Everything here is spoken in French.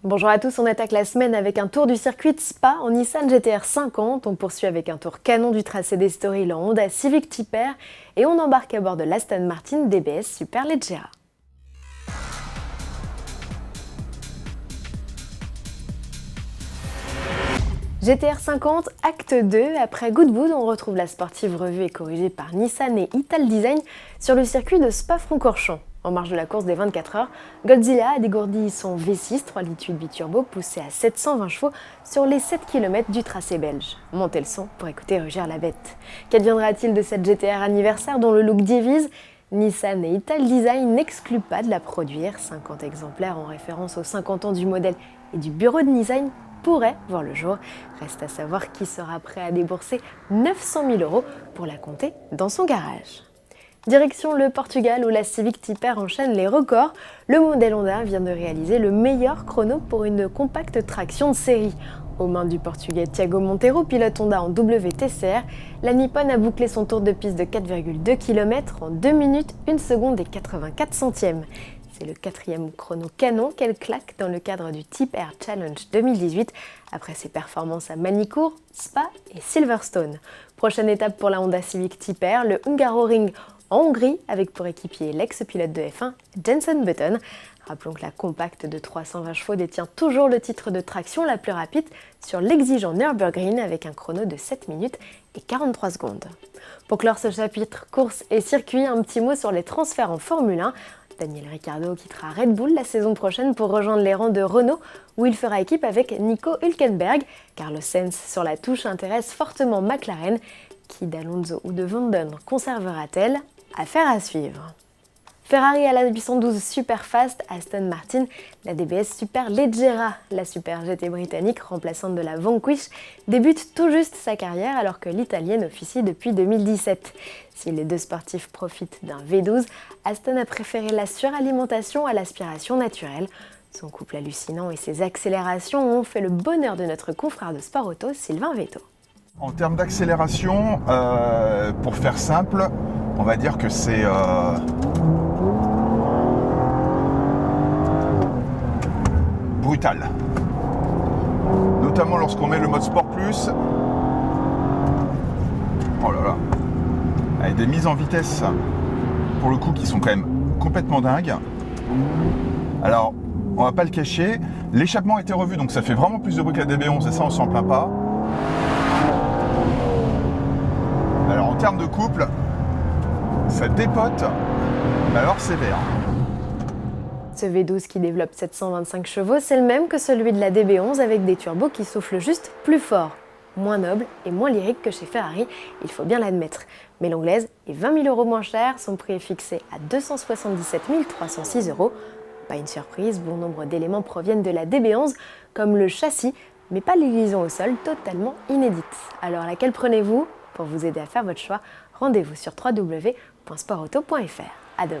Bonjour à tous, on attaque la semaine avec un tour du circuit de Spa en Nissan GT-R 50. On poursuit avec un tour canon du tracé d'Estoril en Honda Civic Type R et on embarque à bord de l'Aston Martin DBS Superleggera. GT-R 50, acte 2, après Goodwood, on retrouve la sportive revue et corrigée par Nissan et Italdesign sur le circuit de Spa-Francorchamps. En marge de la course des 24 heures, Godzilla a dégourdi son V6 3 litres 8 biturbo poussé à 720 chevaux sur les 7 km du tracé belge. Montez le son pour écouter rugir la bête. Qu'adviendra-t-il de cette GT-R anniversaire dont le look divise ? Nissan et Italdesign n'excluent pas de la produire. 50 exemplaires en référence aux 50 ans du modèle et du bureau de design pourrait voir le jour. Reste à savoir qui sera prêt à débourser 900 000 € pour la compter dans son garage. Direction le Portugal où la Civic Type R enchaîne les records. Le modèle Honda vient de réaliser le meilleur chrono pour une compacte traction de série. Aux mains du Portugais Thiago Monteiro, pilote Honda en WTCR, la Nippone a bouclé son tour de piste de 4,2 km en 2 minutes 1 seconde et 84 centièmes. C'est le 4e chrono canon qu'elle claque dans le cadre du Type R Challenge 2018, après ses performances à Manicourt, Spa et Silverstone. Prochaine étape pour la Honda Civic Type R, le Hungaroring en Hongrie, avec pour équipier l'ex-pilote de F1, Jenson Button. Rappelons que la compacte de 320 chevaux détient toujours le titre de traction la plus rapide sur l'exigeant Nürburgring avec un chrono de 7 minutes et 43 secondes. Pour clore ce chapitre course et circuit, un petit mot sur les transferts en Formule 1. Daniel Ricciardo quittera Red Bull la saison prochaine pour rejoindre les rangs de Renault où il fera équipe avec Nico Hülkenberg. Carlos Sainz sur la touche intéresse fortement McLaren. Qui d'Alonso ou de Vandoorne conservera-t-elle ? Affaire à suivre. Ferrari à la 812 Superfast, Aston Martin, la DBS Superleggera, la Super GT britannique remplaçante de la Vanquish, débute tout juste sa carrière alors que l'italienne officie depuis 2017. Si les deux sportifs profitent d'un V12, Aston a préféré la suralimentation à l'aspiration naturelle. Son couple hallucinant et ses accélérations ont fait le bonheur de notre confrère de Sport Auto, Sylvain Vetto. En termes d'accélération, pour faire simple, on va dire que c'est brutal. Notamment lorsqu'on met le mode Sport Plus. Oh là là. Avec des mises en vitesse, pour le coup, qui sont quand même complètement dingues. Alors, on va pas le cacher, l'échappement a été revu, donc ça fait vraiment plus de bruit que la DB11, et ça, on s'en plaint pas. Alors, en termes de couple, ça dépote, mais alors sévère. Ce V12 qui développe 725 chevaux, c'est le même que celui de la DB11 avec des turbos qui soufflent juste plus fort. Moins noble et moins lyrique que chez Ferrari, il faut bien l'admettre. Mais l'anglaise est 20 000 € moins chère, son prix est fixé à 277 306 €. Pas une surprise, bon nombre d'éléments proviennent de la DB11, comme le châssis, mais pas les liaisons au sol, totalement inédites. Alors laquelle prenez-vous ? Pour vous aider à faire votre choix, rendez-vous sur www.sportauto.fr. À demain.